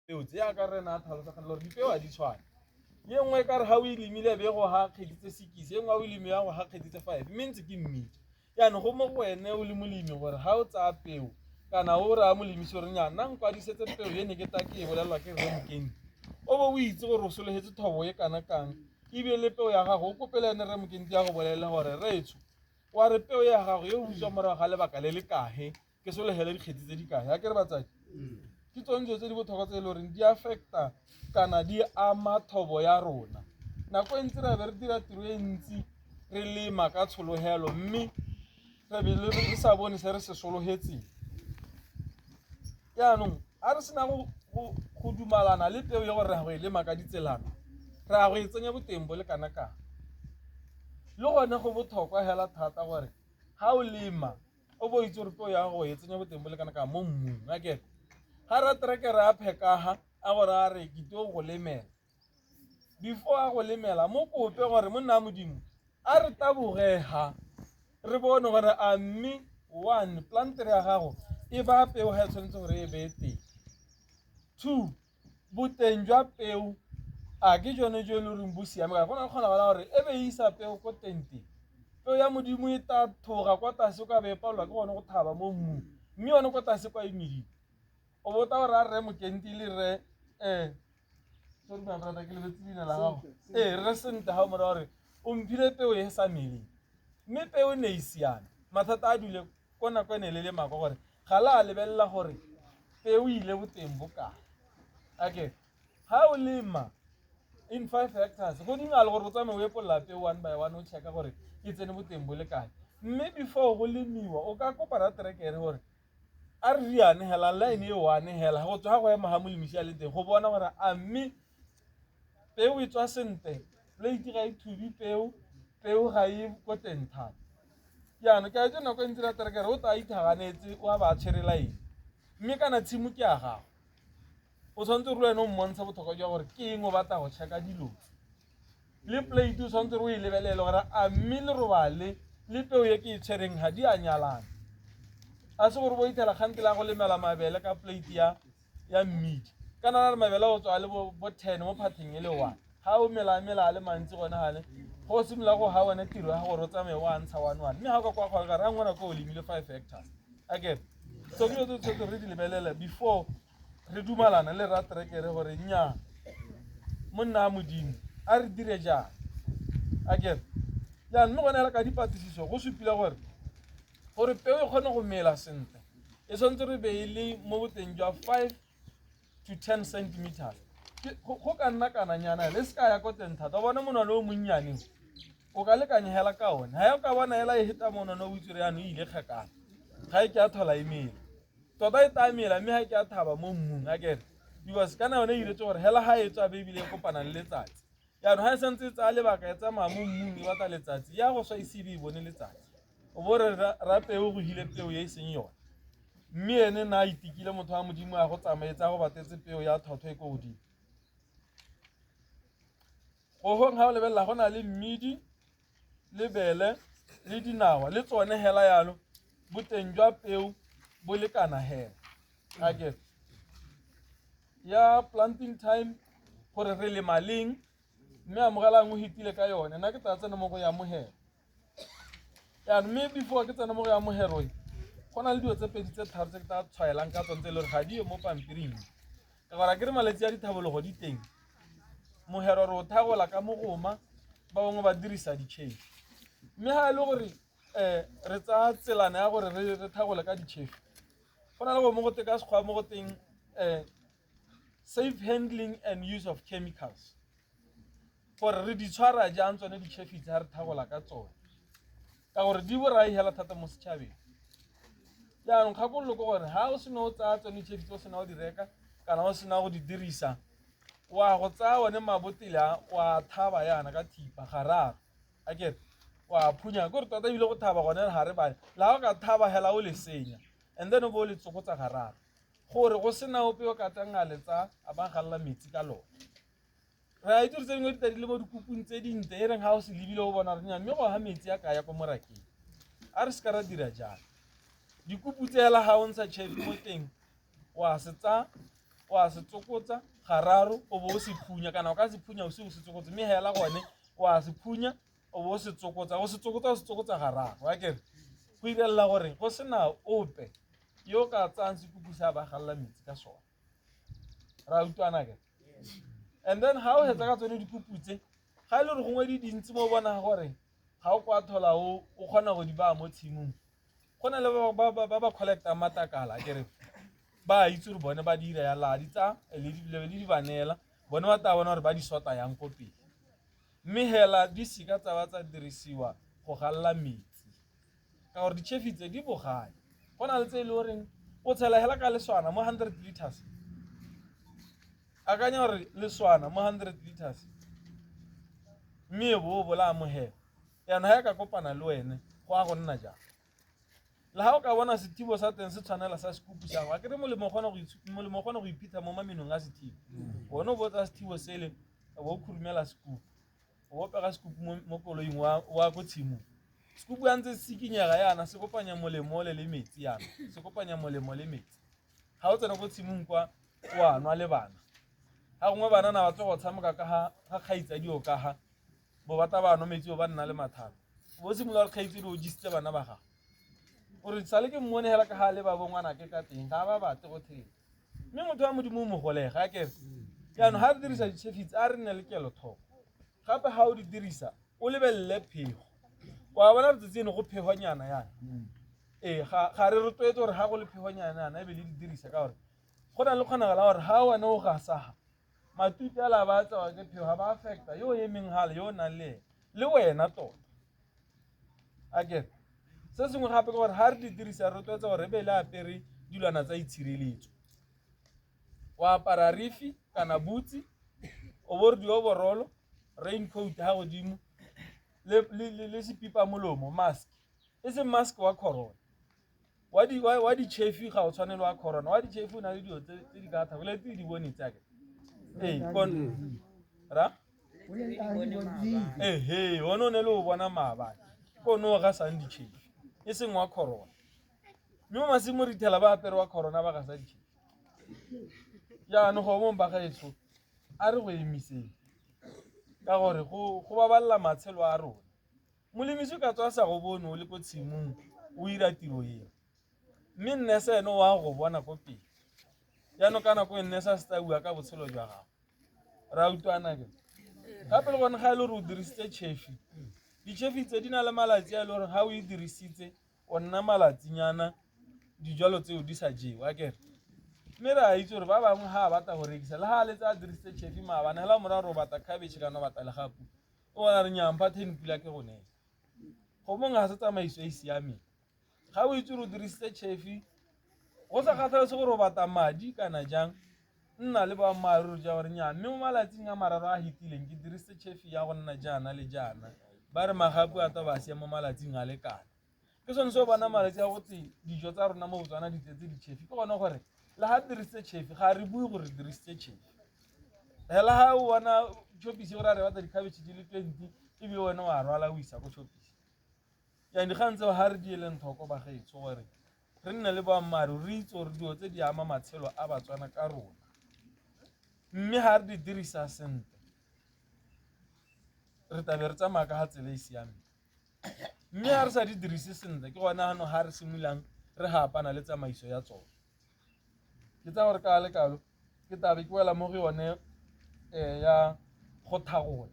peo tse ya ka rena a tlhalosagana gore dipeo a di tshwane ye nngwe e ka re ga o ilemile be go ga kgedi tse 6 ye nngwe o ileme ya go ga kgedi tse 5 mme ntse ke mmidi yaanong go mo go wene o le molemi gore ga o tsaya peo kana o re a molemisi gore nya nna nkwadisetse peo ye ne ke ta ke e bolelelwa ke Rre Mokente o bo o itse gore o sologetse thobo ye kana kang ebile le peo ya gago o kopele ene Rre Mokente ya go bolelela gore reetsho wa re peo ya gago ye o butswa morago ga lebaka le le kae ke sologele dikgetse tse di kae ga ke re batsadi ke tsone dilo tse di botlhokwa tse e le goreng di affecta kana di ama thobo ya rona nako e ntse re be re dira tiro e ntsi re lema ka tshologelo mme re be re sa bone se re se sologetseng yaanong a re sena go dumalana le peo ya gore re a go e lema ka ditselana re a go e tsenya boteng bo le kana kang le gone go botlhokwa hela thata gore ga o lema o bo itse gore peo ya go e tsenya boteng bo le kana kang mo mmung a kere ga ra terekere a phekaga a gore a re ke teo go lemela before a go lemela mo kope gore monna modimo a re tabogega re bone gore a mme one plantere ya gago e ba peo ga e tshwanetse gore e bee teng two boteng jwa peo a ke jone jo e le goreng bo siame ka go na le kgonagala gore e be e isa peo ko tenteng peo ya modimo e ta thoga kwa tlase ka be e palelwa ke gone go thaba mo mmung mme yone kwa tlase kwa emedimo o bota gore a Rre Mokente le re sorry my brother ke lebetse leina la gago re sente ga o mora gore o mphile peo e sa meleng mme peo ne e siame mathata a dule ko nako e ne le le mako gore ga la a lebelela gore peo ile boteng bokae okay ga o lema in 5 hectares go dingale gore o tsamaye o epolola peo one by one o checka gore e tsene boteng bo le kae mme before go lemiwa o ka kopa ra terekere gore a re riane hela line e one hela go tswa go ema ga molemisi a le teng go bona gore a mme peo e tswa sente plate ga e thubi peo ga e ko teng thata yaanong ke a itse nako e ntse ra terekere o ta ithaganetse o a ba tshwerela eng mme kana tshimo ke ya gago o tshwanetse re le wena o mmontsha botlhokwa jwa gore ke eng o batla go check-a dilo le plate o tshwanetse re o e lebelele gore a mme le robale le peo ye ke e tshwereng ga di a nyalana a se gore bo ithela kgante la go lemela mabele ka plate ya mmidi kana na le mabele go tswa le bo 10 mo phatheng e le 1 ga o mela a le mantsi gone gale go simolola go ga wena tiro ya gore o tsamaye wa ntsha 1 mme ga o ka kwa gore a ngwana ko o lemile 5 hectares again so ke dilo tse re di lebelele before re dumalana le ra terekere gore nya monna a modimo a re dire jang again ya mme gone hela ka dipatlisiso go supile gore peo e kgone go mela sentle e tshwanetse re be e le mo boteng jwa 5 to 10 centimeters go ka nna kananyana le se ka ya ko teng thata o bona monwana o monnyane o ka lekanya hela ka one ga ya ka bona hela e heta monwana o itse re yana o ile kgakana ga e ke a thola e mela tota e tla mela mme ga e ke a thaba mo mmung a kere because kana yone e iretse gore hela ga e tswa be ebile e kopana le letsatsi yaanong ga e santse e tsaya lebaka e tsamaya mo mmung e batla letsatsi ya go swa ise e bone letsatsi o bo re ra peo go hile peo ye e seng yone mme ene na a itikile motho wa modimo a go tsamaetsa go batetse peo ya tlhotlhwa e ko godimo go hong ga o lebelela go na le mmidi le bele le dinawa le tsone hela yalo boteng jwa peo bo lekana hela again ya planting time gore re lema leng mme amogelang o hitile ka yone nna ke tla tsena mo go ya amogela yaanong mme before ke tsena mo go ya amogelo go na le dilo tse pedi tse tharo tse ke tla tshwaelang ka tsone tse e le gore ga di ye mo pampiring ka gore ke re maletsi a dithabologo di teng mogero re o thagola ka mogoma ba bangwe ba dirisa ditšhefu mme ga e le gore re tsaya tselana ya gore re thagole ka ditšhefu go na le go mo go teng ka sekgwa mo go teng safe handling and use of chemicals gore re di tshwara jang tsone ditšhefu tse ga re thagola ka tsone ka gore di borai hela thata mo setšhabeng yaanong kgakololo ke gore ga o sena o tsaya tsone ditšhefu tse o sena o di reka kana o sena go di dirisa wa go tsaya one mabotele a wa thaba yana ka thipa gararo a kere wa phunya gore tota ebile go thaba gone ga re bane la go ka thaba hela o le senya and then o bo o le tsokotsa gararo gore go sena ope o ka tang a letsa a ba galela metsi ka lone re a itse tse dingwe di tadile mo dikupung tse dintle e reng ga o se lebile o bona re nya mme go ga metsi a kaya ko morakeng a re se ka ra dira jalo dikupu tse hela ga o ntsha tšhefu mo teng wa se tsa wa se tsokotsa gararo o bo se phunya kana o ka se phunya o se tsokotsa mme hela gone wa se phunya o bo se tsokotsa gararo wa kere go irela gore go sena ope yo ka tsang sekupu sa ba galla metsi ka sona ra utlwana ke and then ha o hetsa ka tsone dikupu tse ga ile re gongwe di dintsi mo bona gore ga o kwa thola o kgona go di ba mo tshimong go na le ba collecta matakala kere ba itse re bone ba dira ya la di tsa le di banela bone ba ta bona gore ba di sota yang ko pele mme hela di sika tsa ba tsa dirisiwa go galla metsi ka gore ditšhefi tse di bogale go na le tse e le goreng o tshela hela ka leswana mo 100 liters akanya gore leswana mo 100 liters mme bo bola amohela yana ha ka kopana le wena go a go nna jang le ha o ka bona sethibo sa teng se tshwanela sa sekupu sa go a kere molemo gona go ipitha mo mamenong a sethibo gone o botsa sethibo sele bo khurumela sekupu o pega sekupu mo koloing wa go tshimo sekupu ya ntse sikinyega yana se kopanya molemo le metsi yana se kopanya molemo le metsi ha o tsena go tshimong kwa wa nwa le bana ha gongwe bana na ba tlo go tshameka ka ha kgaitsa dio ka ha bo bata ba no metsi o ba nna le mathata bo simola kgaitse di o jisitse bana ba ga o re tsale ke mmone hela ka ha le ba bongwana ke ka teng ga ba bate go thele mme motho wa modimo mo golega ke yana ha re dirisa ditšhefi a re nne le kelo thoko gape ha o di dirisa o lebelle phego wa bona re tsene go phehwanyana yana ga re rotloetse gore ha go le phehwanyana yana e be le di dirisa ka gore go na le kgonagala gore ha wane o gasaga matute a la ba tsawa ke phego ba affecta yo emeng hale yo nang le wena tota again se sengwe gape ke gore ha re di dirisa re rotloetsa gore re be le apere dilwana tsa itshireletso wa apara rifi kana butsi o bo re di overall raincoat ha godimo le sepipa molomo mask e se mask wa corona wa di chefi ga o tshwanela wa corona wa di chefi na le dio tse di ka tha le tse di bone tsaka kon ra ono ne lo bona maba kono ga sa di chefi e seng wa corona mme masimo re thela ba apere wa corona ba ga sa di chefi ya no go mo ba ga etso a re go emiseng ka gore go ba balla matshelo a rona molemiso ka tswa sa go bone o le ko tshimong o ira tiro eo mme nne se eno wa go bona ko pele jaanong ka nako e nne sa se bua ka botshelo jwa gago ra utlwana ke gape le gone ga e le gore o dirisitse tšhefi ditšhefi tse di na le malatsi a e le gore ga o e dirisitse o nna malatsinyana dijalo tseo di sa jewa akere mme re a itse gore ba bangwe ga a batla go rekisa le ga a letse a dirisitse tšhefi maabane hela moraro o batla khabetšhe kana o batla legapu o bona re nyampha ten pula ke go nela go mongwe ga se tsamaiso e siameng ga o itse gore o dirisitse tšhefi go sa kgathalese gore o batla madi kana jang nna le boammaaruri ja gore nya mme mo malatsing a mararo a hitileng ke dirisitse tšhefi ya go nna jaana le jaana ba re magapu a ta ba sia mo malatsing a lekana ke sone se o bona malatsi a gotse dijo tsa rona mo botswana di tletse ditšhefi ke gone gore le ga dirisitse tšhefi ga re bue gore dirisitse tšhefi hela ga o bona chopisi gore a re batla dikhabetšhe di le 20 ebe wena wa rwala o isa ko chopisi ya dikgang tseo ga re di eleng thoko ba gaetso gore re nne le boammaaruri re itse gore dio tse di ama matshelo a batswana ka rona mme ga re di dirisa sentle re tabe re tsamaya ka ga tsela e siameng mme ga re sa di dirise sentle ke gona gano ga re simololang re gapana le tsamaiso ya tsone ke tsa gore ka lekalo ke tabe ke wela mo go yone ya go thagola